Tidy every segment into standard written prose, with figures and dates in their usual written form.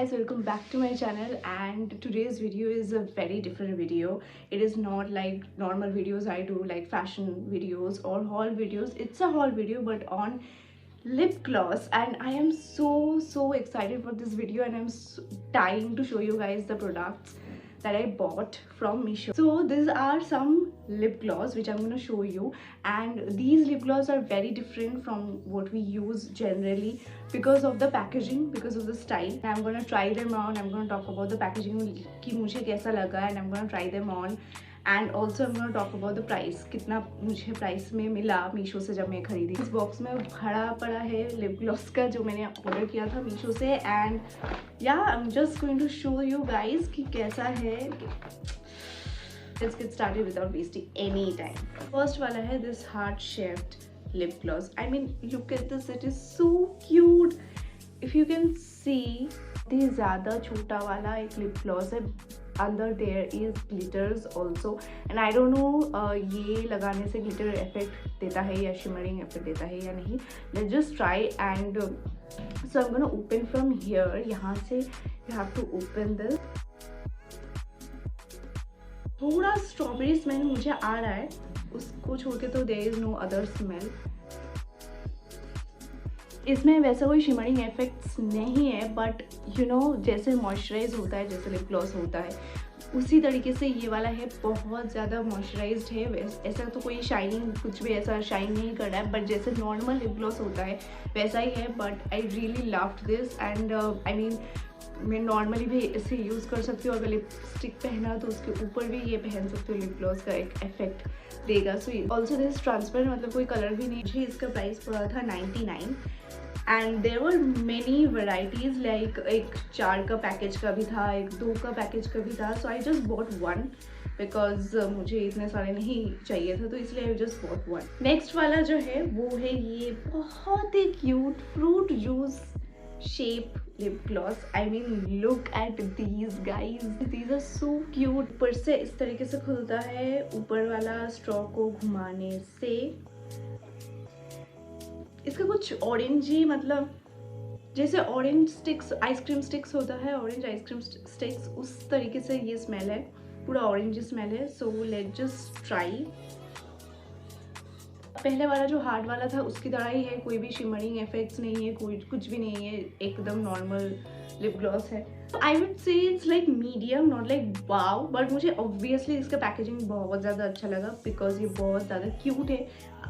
guys, welcome back to my channel, and today's video is a very different video. It is not like normal videos I do, like fashion videos or haul videos. It's a haul video but on lip gloss, and I am so excited for this video, and I'm dying to show you guys the products that I bought from Meesho. So these are some lip gloss which I'm going to show you, and these lip gloss are very different from what we use generally because of the packaging, because of the style. I'm going to try them on. I'm going to talk about the packaging कि मुझे कैसा लगा, and I'm going to try them on. And also I'm going to talk about the price, कितना मुझे price में मिला मीशो से जब मैं खरीदी. इस बॉक्स में भरा पड़ा है लिप ग्लॉस का जो मैंने ऑर्डर किया था मीशो से. And yeah I am just going to show you guys कि कैसा है. Let's get started without wasting any time. First वाला है this heart shaped lip gloss. I mean, look at this, it is so cute. If you can see, बहुत ही ज़्यादा छोटा वाला एक लिप ग्लॉस है. अंदर there is glitters also, and I don't know ये लगाने से ग्लिटर इफेक्ट देता है या शिमरिंग इफेक्ट देता है या नहीं. Let's just try. And so I am gonna open from here. यहाँ से you have to open this. थोड़ा स्ट्रॉबेरी स्मेल मुझे आ रहा है, उसको छोड़ के तो there is no other smell. इसमें वैसा कोई शिमरिंग इफेक्ट्स नहीं है, बट यू नो जैसे मॉइस्चराइज होता है, जैसे लिप ग्लॉस होता है, उसी तरीके से ये वाला है. बहुत ज़्यादा मॉइस्चराइज्ड है. ऐसा तो कोई शाइनिंग कुछ भी ऐसा शाइन नहीं कर रहा है, बट जैसे नॉर्मल लिप ग्लॉस होता है वैसा ही है. But I really loved this. And I mean मैं नॉर्मली भी इसे यूज़ कर सकती हूँ. अगर लिपस्टिक पहना तो उसके ऊपर भी ये पहन सकती हूँ. लिप ग्लॉस का एक इफेक्ट देगा. सो ऑल्सो दिस ट्रांसपेरेंट, मतलब कोई कलर भी नहीं. मुझे इसका प्राइस पड़ा था 99. And there were many varieties, like एक 4 का पैकेज का भी था, एक 2 का पैकेज का भी था. सो आई जस्ट बॉट 1 बिकॉज मुझे इतने सारे नहीं चाहिए था, तो इसलिए आई जस्ट बॉट 1. नेक्स्ट वाला जो है वो है ये बहुत ही cute fruit juice shape lip gloss. I mean, look at these guys. These are so cute. ऊपर से इस तरीके से खुलता है, ऊपर वाला स्ट्रॉ को घुमाने से. इसका कुछ ऑरेंज ही, मतलब जैसे ऑरेंज स्टिक्स, आइसक्रीम स्टिक्स होता है, ऑरेंज आइसक्रीम स्टिक्स, उस तरीके से ये स्मेल है. पूरा ऑरेंज स्मेल है. So let's just try. पहले वाला जो हार्ड वाला था उसकी तरह ही है, कोई भी शिमरिंग इफेक्ट्स नहीं है, कोई कुछ भी नहीं है, एकदम नॉर्मल लिप ग्लॉस है. I would say it's like medium, not like wow. But मुझे ऑब्वियसली इसका पैकेजिंग बहुत ज़्यादा अच्छा लगा बिकॉज ये बहुत ज़्यादा क्यूट है.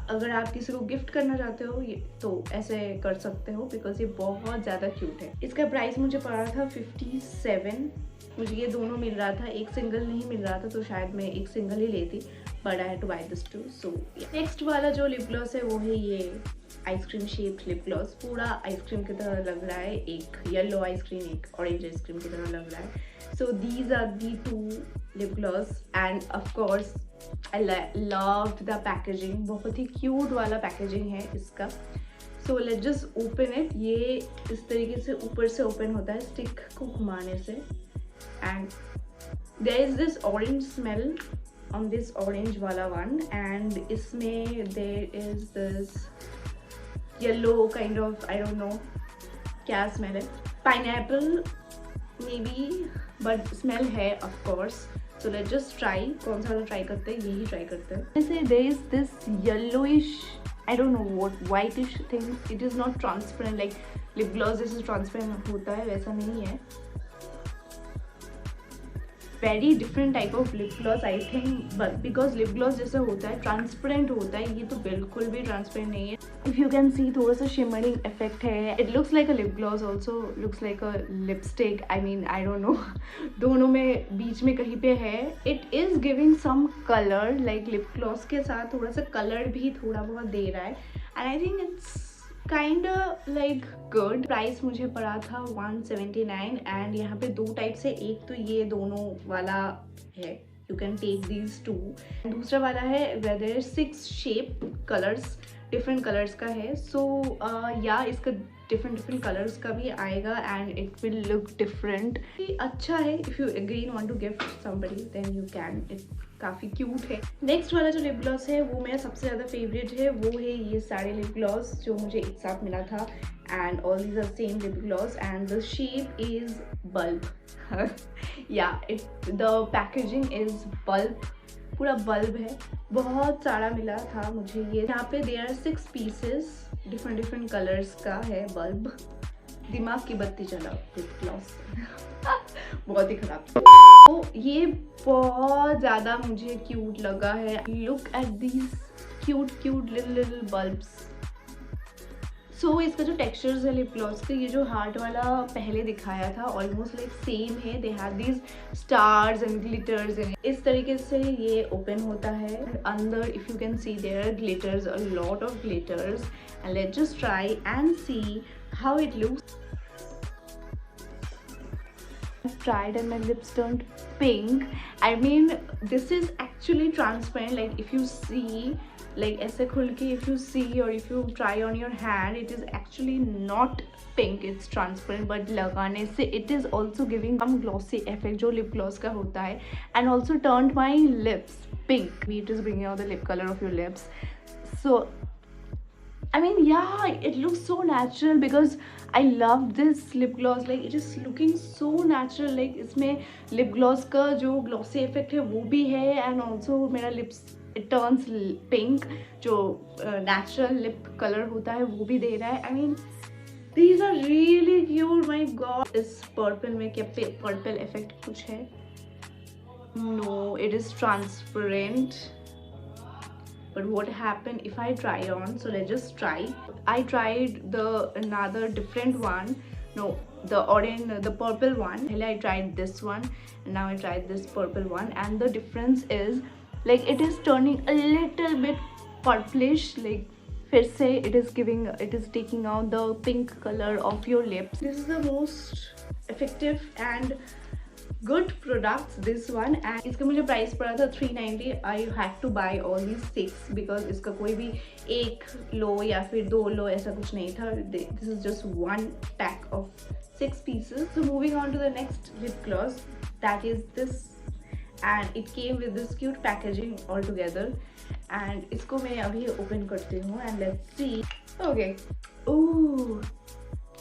अगर आप किसी को गिफ्ट करना चाहते हो ये तो ऐसे कर सकते हो बिकॉज ये बहुत ज़्यादा क्यूट है. इसका प्राइस मुझे पड़ा था 57. मुझे ये दोनों मिल रहा था, एक सिंगल नहीं मिल रहा था, तो शायद मैं एक सिंगल ही लेती, but I had to buy this two. So next वाला जो लिप ग्लॉस है वो है ये आइसक्रीम शेप्ड लिप ग्लॉस. पूरा आइसक्रीम की तरह लग रहा है, एक येलो आइसक्रीम, एक ऑरेंज आइसक्रीम की तरह लग रहा है. So these are the 2 lip gloss, and of course I loved the packaging. बहुत ही क्यूट वाला पैकेजिंग है इसका. So let's just open it. ये इस तरीके से ऊपर से ओपन होता है स्टिक को घुमाने से. And there is this orange smell on this orange wala one, and इसमें there is this yellow kind of, I don't know क्या smell है, pineapple maybe, but smell है of course. So let's just try. कौन सा वाला try करते हैं? यही try करते हैं. जैसे there is this yellowish, I don't know what, whitish thing. It is not transparent like lip gloss जैसे transparent होता है वैसा नहीं है. Very different type of lip gloss I think, but because lip gloss जैसे होता है ट्रांसपेरेंट होता है, ये तो बिल्कुल भी ट्रांसपेरेंट नहीं है. इफ़ यू कैन सी थोड़ा सा शिमरिंग इफेक्ट है. It looks like a lip gloss, also looks like a lipstick. I mean I don't know, दोनों में बीच में कहीं पे है. It is giving some colour, like lip gloss के साथ थोड़ा सा कलर भी थोड़ा बहुत दे रहा है. And I think it's kind like good. Price मुझे पड़ा था 179. एंड यहाँ पे 2 टाइप से, एक तो ये दोनों वाला है, यू कैन टेक दीज 2. दूसरा वाला है वेदर 6 शेप कलर्स, डिफरेंट कलर्स का है. सो या इसका डिफरेंट कलर्स का भी आएगा, and it will look different. अच्छा है. If you again want to gift somebody then you can. It काफ़ी क्यूट है. नेक्स्ट वाला जो लिप ग्लॉस है वो मेरा सबसे ज़्यादा फेवरेट है, वो है ये सारे लिप ग्लॉस जो मुझे एक साथ मिला था. and all these are same lip gloss and the shape is bulb. Yeah, the packaging is bulb, पूरा बल्ब है, बहुत सारा मिला था मुझे ये। यहाँ पे there are 6 pieces, different colours का है बल्ब। दिमाग की बत्ती जलाओ लिप ग्लॉस। बहुत ही खराब। तो ये बहुत ज़्यादा मुझे क्यूट लगा है। Look at these cute little bulbs. So इसका जो टेक्सचर्स है लिप ग्लॉस के, ये जो हार्ट वाला पहले दिखाया था ऑलमोस्ट लाइक सेम है। They have these stars and glitters in. इस तरीके से ये ओपन होता है। अंदर if you can see there are glitters, a lot of glitters. And let's just try and see how it looks. Tried and my lips turned pink. I mean, this is actually transparent. Like if you see, like ऐसे खुल के if you see or if you try on your hand, it is actually not pink. It's transparent. But लगाने से it is also giving some glossy effect जो lip gloss का होता है, and also turned my lips pink. It is bringing out the lip color of your lips. So I mean, yeah, it looks so natural because I love this lip gloss. Like it is looking so natural. Like इसमें lip gloss का जो glossy effect है वो भी है, and also मेरा lips it turns pink, जो natural lip color होता है वो भी दे रहा है। I mean, these are really cute. My God, इस purple में क्या purple effect कुछ है? No, it is transparent. But what happened if I try on? So let's just try. I tried the another different one. No, the orange, the purple one. I tried this one, and now I tried this purple one. And the difference is, like, it is turning a little bit purplish. Like, फिर से it is taking out the pink color of your lips. This is the most effective and good products, this one. And इसका मुझे price पड़ा था 390. I had to buy all these 6 because इसका कोई भी एक लो या फिर 2 लो ऐसा कुछ नहीं था. This is just one pack of 6 pieces. So moving on to the next lip gloss, that is this, and it came with this cute packaging all together. And इसको मैं अभी open करती हूँ and let's see. Okay. Ooh.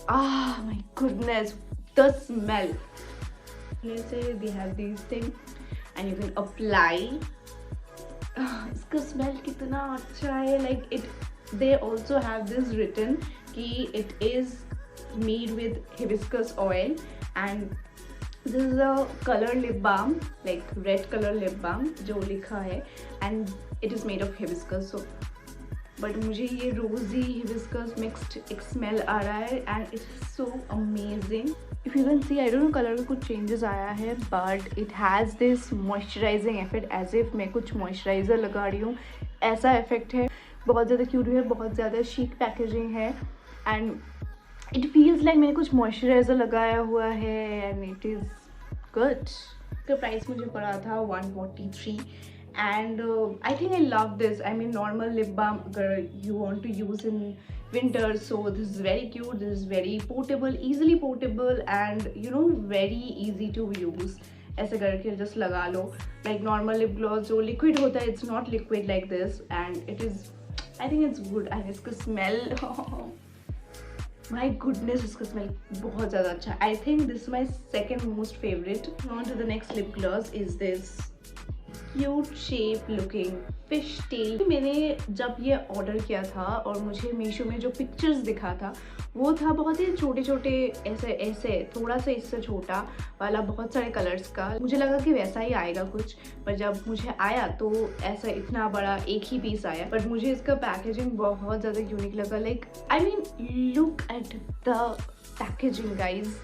Ah, my goodness, the smell. They have these things and you can apply. इसका smell कितना अच्छा है. Like it, they also have this written कि it is made with hibiscus oil, and this is a color lip balm, like red color lip balm जो लिखा है, and it is made of hibiscus. So but मुझे ये rosy hibiscus mixed एक smell आ रहा है, and it's so amazing. If you can see, I don't know colour का कुछ changes आया है, but it has this moisturizing effect as if मैं कुछ moisturizer लगा रही हूँ, ऐसा effect है. बहुत ज़्यादा क्यूट है, बहुत ज़्यादा chic packaging है, and it feels like मैंने कुछ moisturizer लगाया हुआ है, and it is good. इसका प्राइस मुझे पड़ा था 143. And I think I love this. I mean, normal lip balm you want to use in winter, so this is very cute. This is very portable, easily portable, and you know, very easy to use. ऐसे करके just लगा लो. Like normal lip gloss जो liquid होता है, it's not liquid like this, and it is, I think it's good. And इसका smell, my goodness, इसका smell बहुत ज़्यादा अच्छा. I think this is my second most favorite. On to the next lip gloss is this cute shape looking fish tail. मैंने जब ये order किया था और मुझे मीशो में जो पिक्चर्स दिखा था वो था बहुत ही छोटे छोटे ऐसे ऐसे थोड़ा सा इससे छोटा वाला बहुत सारे कलर्स का. मुझे लगा कि वैसा ही आएगा कुछ, पर जब मुझे आया तो ऐसा इतना बड़ा एक ही पीस आया. बट मुझे इसका पैकेजिंग बहुत ज़्यादा यूनिक लगा. Like I mean look at the packaging guys.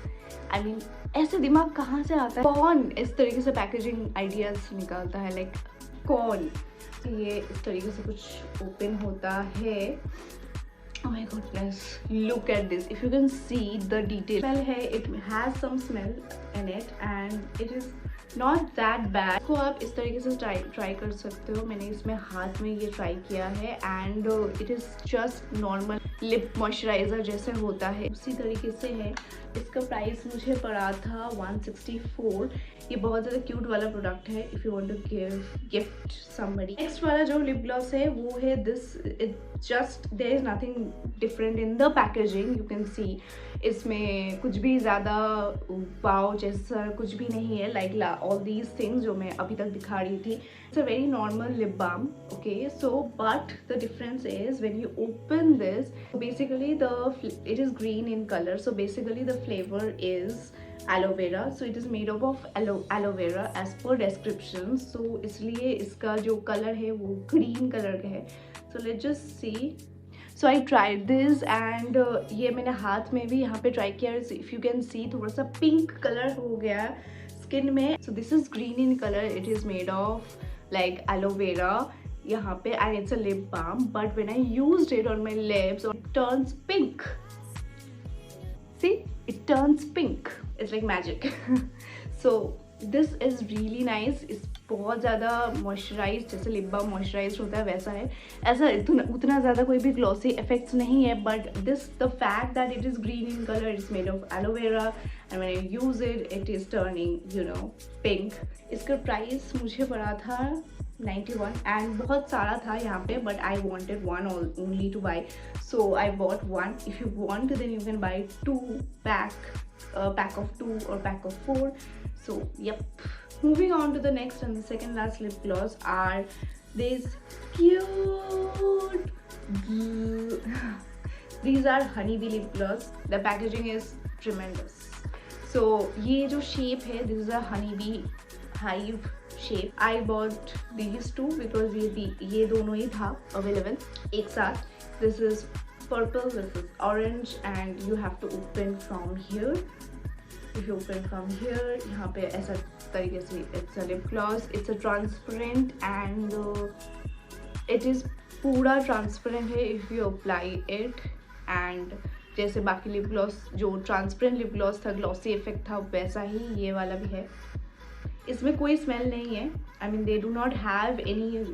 I mean ऐसे दिमाग कहाँ से आता है? कौन इस तरीके से पैकेजिंग आइडियाज निकालता है? लाइक कौन? ये इस तरीके से कुछ ओपन होता है. Oh my goodness, look at this. If you can see the detail. Smell है, it has some smell in it and it is not that bad. तो आप इस तरीके से ट्राई कर सकते हो. मैंने इसमें हाथ में ये ट्राई किया है and it is just normal. Lip moisturiser जैसे होता है उसी तरीके से है। इसका प्राइस मुझे पड़ा था 164। ये बहुत ज़्यादा क्यूट वाला प्रोडक्ट है if you want to give gift somebody. Next वाला जो लिप ग्लॉस है वो है this. It just there is nothing different in the packaging. You can see इसमें कुछ भी ज़्यादा वाव जैसा कुछ भी नहीं है, लाइक ऑल दीज थिंग्स जो मैं अभी तक दिखा रही थी। It's a very normal lip balm, okay. So but the difference is when you open this, basically it is green in color, so basically the flavor is aloe vera, so it is made up of aloe vera as per description, so इसलिए इसका जो colour है वो green colour का है। so let's just see. So I tried this and ये मैंने हाथ में भी यहाँ पे ट्राई किया। इफ़ यू कैन सी थोड़ा सा पिंक कलर हो गया स्किन में। So this is green in colour, it is made of like aloe vera यहाँ पे, and it's a lip balm, but when I used it on my lips it turns pink. See, it turns pink, it's like magic. So this is really nice. इस बहुत ज़्यादा moisturise, जैसे lip balm moisturise होता है वैसा है। ऐसा उतना ज़्यादा कोई भी ग्लॉसी इफेक्ट्स नहीं है, but this the fact that it is green in colour, it's made of aloe vera, and when I use it it is turning you know pink. इसका प्राइस मुझे पड़ा था 91 एंड बहुत सारा था यहाँ पे, but I wanted one only to buy, so I bought one. If you want then you can buy two pack of 2 or pack of 4. So yep, moving on to the next and the second last lip gloss are these cute these are honeybee lip gloss. The packaging is tremendous. So ये जो shape है, this is a honeybee hive shape. I bought these two because ये दोनों ही था available एक साथ. This is purple, this is orange, and you have to open from here. If you open from here, यहाँ पे ऐसा तरीके से it's a lip gloss. It's a transparent and it is पूरा transparent है if you apply it. And जैसे बाकी lip gloss जो ट्रांसपेरेंट लिप ग्लॉस था, ग्लॉसी इफेक्ट था, वैसा ही ये वाला भी है। इसमें कोई स्मेल नहीं है, I mean they do not have any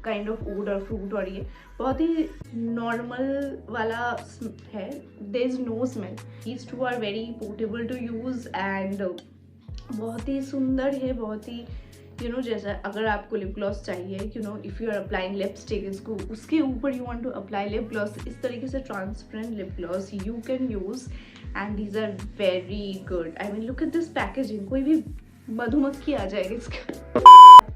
kind of wood और फ्रूट, और ये बहुत ही नॉर्मल वाला है। There is no smell. These two are very portable to use and बहुत ही सुंदर है, बहुत ही जैसा अगर आपको लिप ग्लॉस चाहिए, if you are applying lipstick, इसको उसके ऊपर you want to apply lip gloss, इस तरीके से transparent lip gloss you can use and these are very good. I mean look at this packaging, कोई भी मधुमक्खी आ जाएगी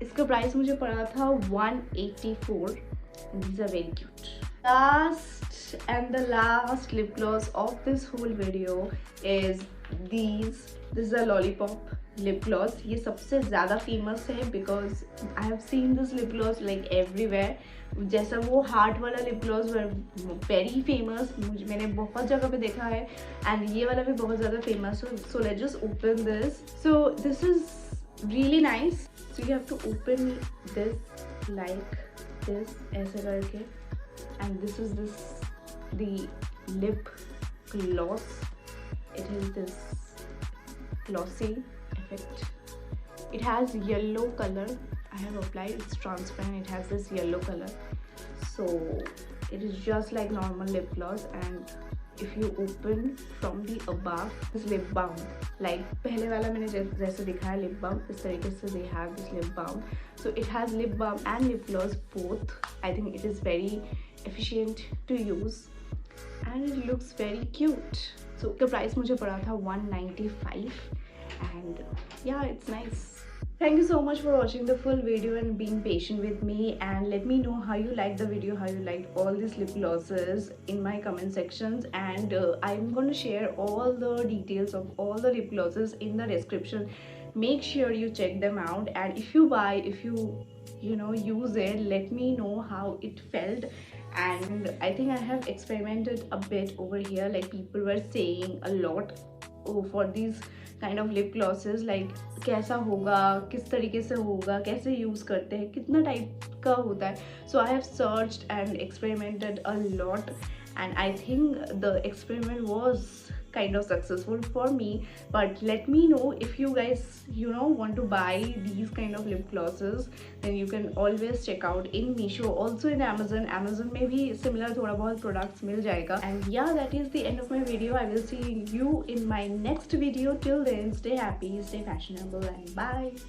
इसका प्राइस मुझे पड़ा था 184। These are very cute. Last and the last lip gloss of this whole video is these. This is a lollipop lip gloss. ये सबसे ज़्यादा फेमस है because I have seen this lip gloss like everywhere. जैसा वो heart वाला lip gloss very famous, मैंने बहुत जगह पे देखा है, एंड ये वाला भी बहुत ज़्यादा फेमस है। So let's just open this. So this is really nice. So you have to open this like this ऐसे करके, and this is the lip gloss. It is this glossy effect. It has yellow color. I have applied, it's transparent, it has this yellow color, so it is just like normal lip gloss. And if you open from the above, this lip balm, like पहले वाला मैंने जैसे दिखाया lip balm, इस तरीके से they have this lip balm. So it has lip balm and lip gloss both. I think it is very efficient to use and it looks very cute. So the price मुझे पड़ा था 195 and yeah, it's nice. Thank you so much for watching the full video and being patient with me, and let me know how you liked the video, how you liked all these lip glosses in my comment sections. And I'm going to share all the details of all the lip glosses in the description. Make sure you check them out, and if you buy, if you use it, let me know how it felt. And I think I have experimented a bit over here, like people were saying a lot for these kind of lip glosses, like कैसा होगा, किस तरीके से होगा, कैसे use करते हैं, कितना टाइप का होता है. So I have searched and experimented a lot, and I think the experiment was kind of successful for me. But let me know if you guys, you know, want to buy these kind of lip glosses, then you can always check out in Meesho, also in Amazon. Amazon में भी similar थोड़ा बहुत products मिल जाएगा. And yeah, that is the end of my video. I will see you in my next video. Till then, stay happy, stay fashionable, and bye.